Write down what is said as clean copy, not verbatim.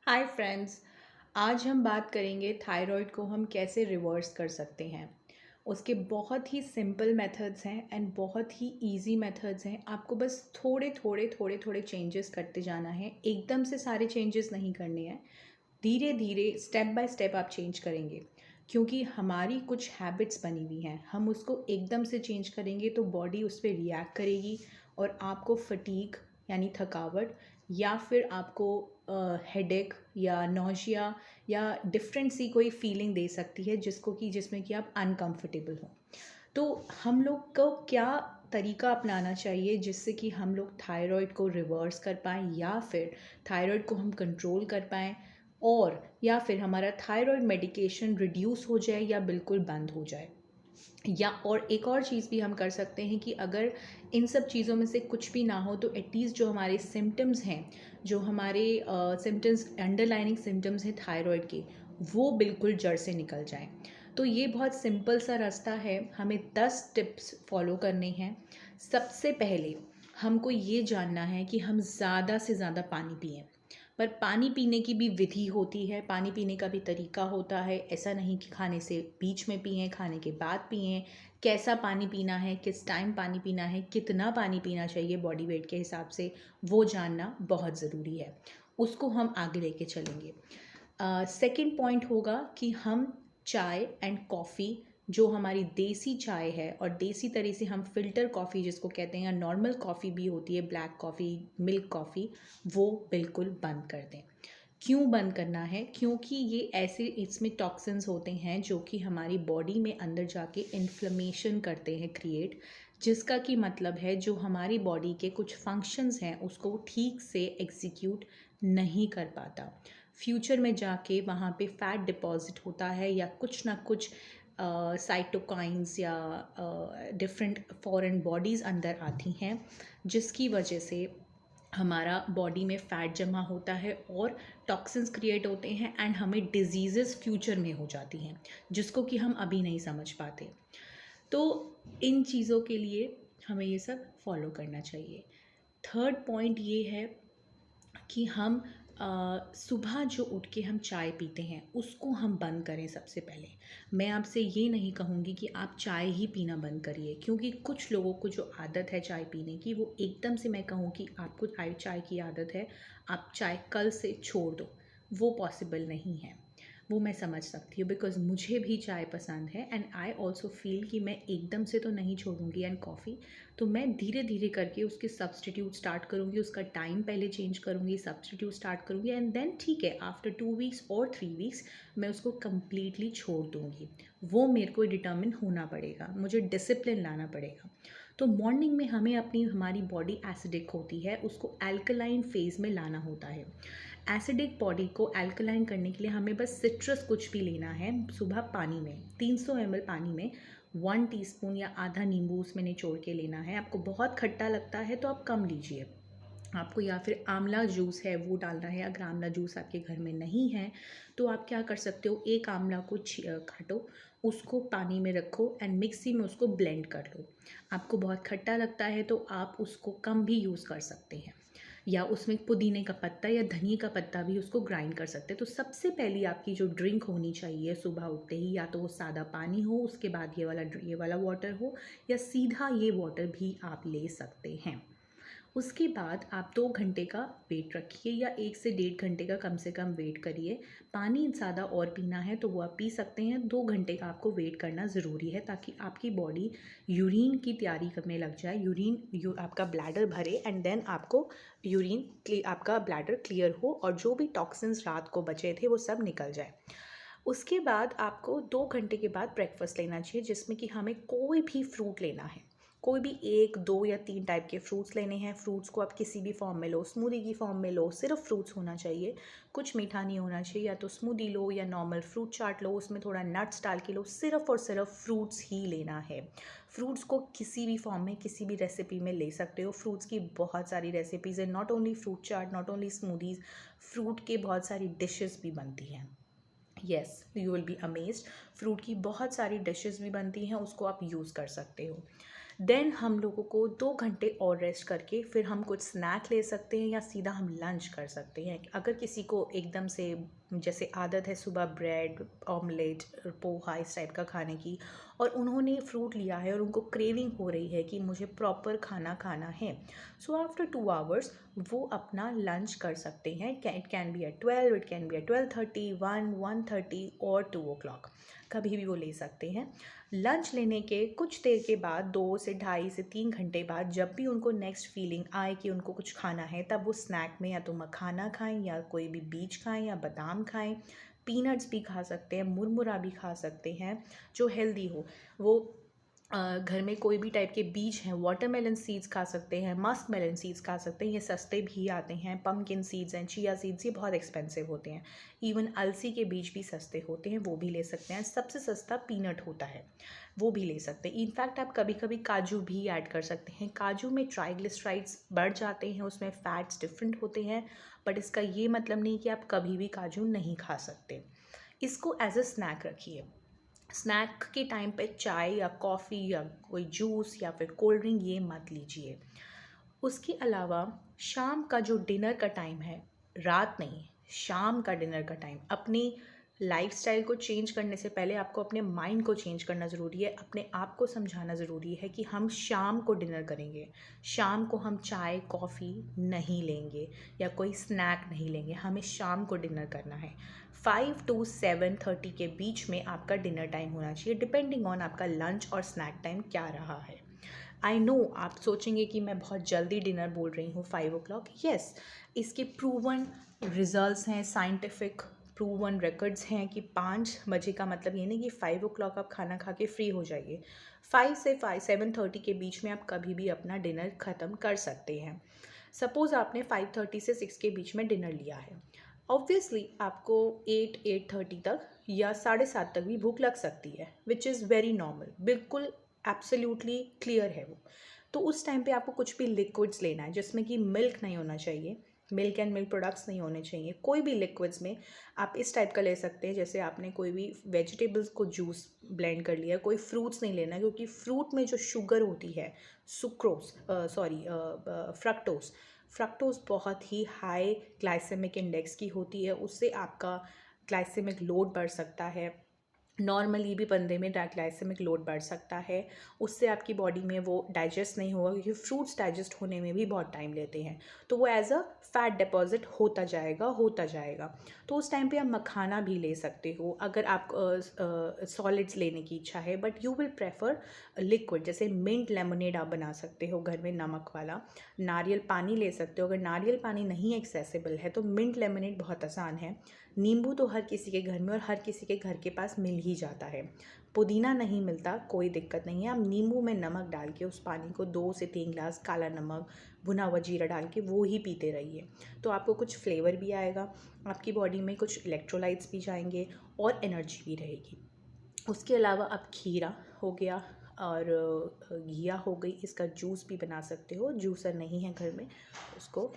Hi friends. आज हम बात करेंगे थायराइड को हम कैसे रिवर्स कर सकते हैं। उसके बहुत ही सिंपल मेथड्स हैं एंड बहुत ही इजी मेथड्स हैं। आपको बस थोड़े थोड़े चेंजेस करते जाना है। एकदम से सारे चेंजेस नहीं करने हैं। धीरे धीरे स्टेप बाय स्टेप आप चेंज करेंगे, क्योंकि हमारी कुछ हैबिट्स बनी हुई हैं। हम उसको एकदम से चेंज करेंगे तो बॉडी उस पर रिएक्ट करेगी और आपको फटीग यानी थकावट, या फिर आपको हेडेक या नौशिया या डिफरेंट सी कोई फीलिंग दे सकती है जिसमें कि आप अनकंफर्टेबल हो। तो हम लोग को क्या तरीका अपनाना चाहिए जिससे कि हम लोग थायराइड को रिवर्स कर पाएँ, या फिर थायराइड को हम कंट्रोल कर पाएँ, और या फिर हमारा थायराइड मेडिकेशन रिड्यूस हो जाए या बिल्कुल बंद हो जाए। या और एक और चीज़ भी हम कर सकते हैं कि अगर इन सब चीज़ों में से कुछ भी ना हो तो एटलीस्ट जो हमारे सिम्टम्स हैं, जो हमारे सिम्टम्स अंडरलाइनिंग सिम्टम्स हैं थायराइड के, वो बिल्कुल जड़ से निकल जाएं। तो ये बहुत सिंपल सा रास्ता है। हमें 10 टिप्स फॉलो करने हैं। सबसे पहले हमको ये जानना है कि हम ज़्यादा से ज़्यादा पानी पिएं। पर पानी पीने की भी विधि होती है, पानी पीने का भी तरीका होता है। ऐसा नहीं कि खाने से बीच में पिएं, खाने के बाद पिएं। कैसा पानी पीना है, किस टाइम पानी पीना है, कितना पानी पीना चाहिए बॉडी वेट के हिसाब से, वो जानना बहुत ज़रूरी है। उसको हम आगे लेके चलेंगे। सेकंड पॉइंट होगा कि हम चाय एंड कॉफ़ी, जो हमारी देसी चाय है और देसी तरह से हम फ़िल्टर कॉफ़ी जिसको कहते हैं, या नॉर्मल कॉफ़ी भी होती है, ब्लैक कॉफ़ी, मिल्क कॉफ़ी, वो बिल्कुल बंद कर दें। क्यों बंद करना है? क्योंकि ये ऐसे इसमें टॉक्सिन्स होते हैं जो कि हमारी बॉडी में अंदर जाके इन्फ्लेमेशन करते हैं क्रिएट, जिसका कि मतलब है जो हमारी बॉडी के कुछ फंक्शंस हैं उसको ठीक से एग्जीक्यूट नहीं कर पाता। फ्यूचर में जाके वहाँ पे फैट डिपॉजिट होता है, या कुछ ना कुछ साइटोकाइंस या डिफरेंट फॉरेन बॉडीज़ अंदर आती हैं, जिसकी वजह से हमारा बॉडी में फ़ैट जमा होता है और टॉक्सिन्स क्रिएट होते हैं, एंड हमें डिजीज़ेस फ्यूचर में हो जाती हैं जिसको कि हम अभी नहीं समझ पाते। तो इन चीज़ों के लिए हमें ये सब फॉलो करना चाहिए। थर्ड पॉइंट ये है कि हम सुबह जो उठ के हम चाय पीते हैं उसको हम बंद करें। सबसे पहले मैं आपसे ये नहीं कहूँगी कि आप चाय ही पीना बंद करिए, क्योंकि कुछ लोगों को जो आदत है चाय पीने की, वो एकदम से मैं कहूँ कि आपको चाय की आदत है, आप चाय कल से छोड़ दो, वो पॉसिबल नहीं है। वो मैं समझ सकती हूँ, बिकॉज़ मुझे भी चाय पसंद है एंड आई ऑल्सो फील कि मैं एकदम से तो नहीं छोड़ूंगी एंड कॉफ़ी। तो मैं धीरे धीरे करके उसके सब्सटीट्यूट स्टार्ट करूँगी, उसका टाइम पहले चेंज करूँगी, सब्सटीट्यूट स्टार्ट करूँगी, एंड देन ठीक है, आफ्टर 2 वीक्स और 3 वीक्स मैं उसको कम्प्लीटली छोड़ दूँगी। वो मेरे को डिटर्मिन होना पड़ेगा, मुझे डिसिप्लिन लाना पड़ेगा। तो मॉर्निंग में हमें हमारी बॉडी एसिडिक होती है, उसको अल्कलाइन फेज़ में लाना होता है। एसिडिक बॉडी को अल्कलाइन करने के लिए हमें बस सिट्रस कुछ भी लेना है। सुबह पानी में 300 ml पानी में 1 टीस्पून या आधा नींबू उसमें निचोड़ के लेना है। आपको बहुत खट्टा लगता है तो आप कम लीजिए। आपको या फिर आंवला जूस है वो डालना है। अगर आंवला जूस आपके घर में नहीं है तो आप क्या कर सकते हो, एक आंवला को काटो, उसको पानी में रखो एंड मिक्सी में उसको ब्लेंड कर लो। आपको बहुत खट्टा लगता है तो आप उसको कम भी यूज़ कर सकते हैं, या उसमें पुदीने का पत्ता या धनिए का पत्ता भी उसको ग्राइंड कर सकते हैं। तो सबसे पहली आपकी जो ड्रिंक होनी चाहिए सुबह उठते ही, या तो वो सादा पानी हो, उसके बाद ये वाला वाटर हो, या सीधा ये वाटर भी आप ले सकते हैं। उसके बाद आप 2 घंटे का वेट रखिए, या 1 से 1.5 घंटे का कम से कम वेट करिए। पानी ज़्यादा और पीना है तो वो आप पी सकते हैं। 2 घंटे का आपको वेट करना ज़रूरी है, ताकि आपकी बॉडी यूरिन की तैयारी करने लग जाए, आपका ब्लैडर भरे, एंड देन आपको आपका ब्लैडर क्लियर हो और जो भी टॉक्सिन्स रात को बचे थे वो सब निकल जाए। उसके बाद आपको 2 घंटे के बाद ब्रेकफास्ट लेना चाहिए, जिसमें कि हमें कोई भी फ्रूट लेना है। कोई भी 1, 2 या 3 टाइप के फ्रूट्स लेने हैं। फ्रूट्स को आप किसी भी फॉर्म में लो, स्मूदी की फॉर्म में लो, सिर्फ फ्रूट्स होना चाहिए, कुछ मीठा नहीं होना चाहिए। या तो स्मूदी लो या नॉर्मल फ्रूट चाट लो, उसमें थोड़ा नट्स डाल के लो। सिर्फ और सिर्फ फ्रूट्स ही लेना है। फ्रूट्स को किसी भी फॉर्म में, किसी भी रेसिपी में ले सकते हो। फ्रूट्स की बहुत सारी रेसिपीज़ हैं, not only fruit chaat, not only smoothies, fruit के बहुत सारी डिशेस भी बनती हैं। Yes, you will be amazed. Fruit की बहुत सारी डिशेस भी बनती हैं, उसको आप यूज़ कर सकते हो। देन हम लोगों को 2 घंटे और रेस्ट करके फिर हम कुछ स्नैक ले सकते हैं या सीधा हम लंच कर सकते हैं। अगर किसी को एकदम से जैसे आदत है सुबह ब्रेड ऑमलेट पोहा इस टाइप का खाने की, और उन्होंने फ्रूट लिया है और उनको क्रेविंग हो रही है कि मुझे प्रॉपर खाना खाना है, सो आफ्टर 2 आवर्स वो अपना लंच कर सकते हैं। It can be at 12, it can be at 12:30, 1:30 और 2 o'clock, कभी भी वो ले सकते हैं। लंच लेने के कुछ देर के बाद 2 से 2.5 से 3 घंटे बाद जब भी उनको नेक्स्ट फीलिंग आए कि उनको कुछ खाना है, तब वो स्नैक में या तो मखाना खाएं या कोई भी बीज खाएं या बादाम खाएं, पीनट्स भी खा सकते हैं, मुरमुरा भी खा सकते हैं जो हेल्दी हो। वो घर में कोई भी टाइप के बीज हैं, वाटरमेलन सीड्स खा सकते हैं, मस्क मेलन सीड्स खा सकते हैं, ये सस्ते भी आते हैं। Pumpkin seeds and chia seeds ये बहुत एक्सपेंसिव होते हैं। इवन अलसी के बीज भी सस्ते होते हैं, वो भी ले सकते हैं। सबसे सस्ता पीनट होता है, वो भी ले सकते हैं। इनफैक्ट आप कभी कभी काजू भी ऐड कर सकते हैं। काजू में ट्राइग्लिसराइड्स बढ़ जाते हैं, उसमें फ़ैट्स डिफरेंट होते हैं, बट इसका ये मतलब नहीं कि आप कभी भी काजू नहीं खा सकते। इसको एज अ स्नैक रखिए। स्नैक के टाइम पे चाय या कॉफ़ी या कोई जूस या फिर कोल्ड ड्रिंक ये मत लीजिए। उसके अलावा शाम का जो डिनर का टाइम है, रात नहीं, शाम का डिनर का टाइम, अपनी लाइफस्टाइल को चेंज करने से पहले आपको अपने माइंड को चेंज करना ज़रूरी है। अपने आप को समझाना ज़रूरी है कि हम शाम को डिनर करेंगे, शाम को हम चाय कॉफ़ी नहीं लेंगे या कोई स्नैक नहीं लेंगे, हमें शाम को डिनर करना है। 5 to 7:30 के बीच में आपका डिनर टाइम होना चाहिए, डिपेंडिंग ऑन आपका लंच और स्नैक टाइम क्या रहा है। आई नो आप सोचेंगे कि मैं बहुत जल्दी डिनर बोल रही हूँ 5 o'clock। येस, इसके प्रूवन रिजल्ट्स हैं, साइंटिफिक प्रूवन रिकॉर्ड्स हैं कि 5 बजे का मतलब ये नहीं कि 5 o'clock आप खाना खा के फ्री हो जाइए। 5 से 7:30 के बीच में आप कभी भी अपना डिनर ख़त्म कर सकते हैं। सपोज़ आपने 5:30 से 6 के बीच में डिनर लिया है, ऑब्वियसली आपको 8-8:30 तक या 7:30 तक भी भूख लग सकती है, विच इज़ वेरी नॉर्मल, बिल्कुल एब्सोल्युटली क्लियर है वो। तो उस टाइम पे आपको कुछ भी लिक्विड्स लेना है जिसमें कि मिल्क नहीं होना चाहिए, मिल्क एंड मिल्क प्रोडक्ट्स नहीं होने चाहिए। कोई भी लिक्विड्स में आप इस टाइप का ले सकते हैं, जैसे आपने कोई भी वेजिटेबल्स को जूस ब्लेंड कर लिया। कोई फ्रूट्स नहीं लेना, क्योंकि फ्रूट में जो शुगर होती है, सुक्रोज फ्रक्टोज, फ्रक्टोज बहुत ही हाई ग्लाइसेमिक इंडेक्स की होती है, उससे आपका ग्लाइसेमिक लोड बढ़ सकता है। नॉर्मली भी बंदे में ग्लाइसेमिक लोड बढ़ सकता है, उससे आपकी बॉडी में वो डाइजेस्ट नहीं होगा, क्योंकि फ्रूट्स डाइजेस्ट होने में भी बहुत टाइम लेते हैं। तो वो एज अ फैट डिपॉजिट होता जाएगा होता जाएगा। तो उस टाइम पे आप मखाना भी ले सकते हो अगर आप सॉलिड्स लेने की इच्छा है, but you will prefer liquid. जैसे मिंट लेमनेड आप बना सकते हो घर में नमक वाला। नारियल पानी ले सकते हो, अगर नारियल पानी नहीं एक्सेसिबल है तो मिंट लेमनेड बहुत आसान है। नींबू तो हर किसी के घर में और हर किसी के घर के पास मिल ही जाता है। पुदीना नहीं मिलता, कोई दिक्कत नहीं है, आप नींबू में नमक डाल के उस पानी को 2 से 3 ग्लास काला नमक भुना हुआ जीरा डाल के वो ही पीते रहिए। तो आपको कुछ फ्लेवर भी आएगा, आपकी बॉडी में कुछ इलेक्ट्रोलाइट्स भी जाएंगे और एनर्जी भी रहेगी। उसके अलावा आप खीरा हो गया और घिया हो गई, इसका जूस भी बना सकते हो। जूसर नहीं है घर में, उसको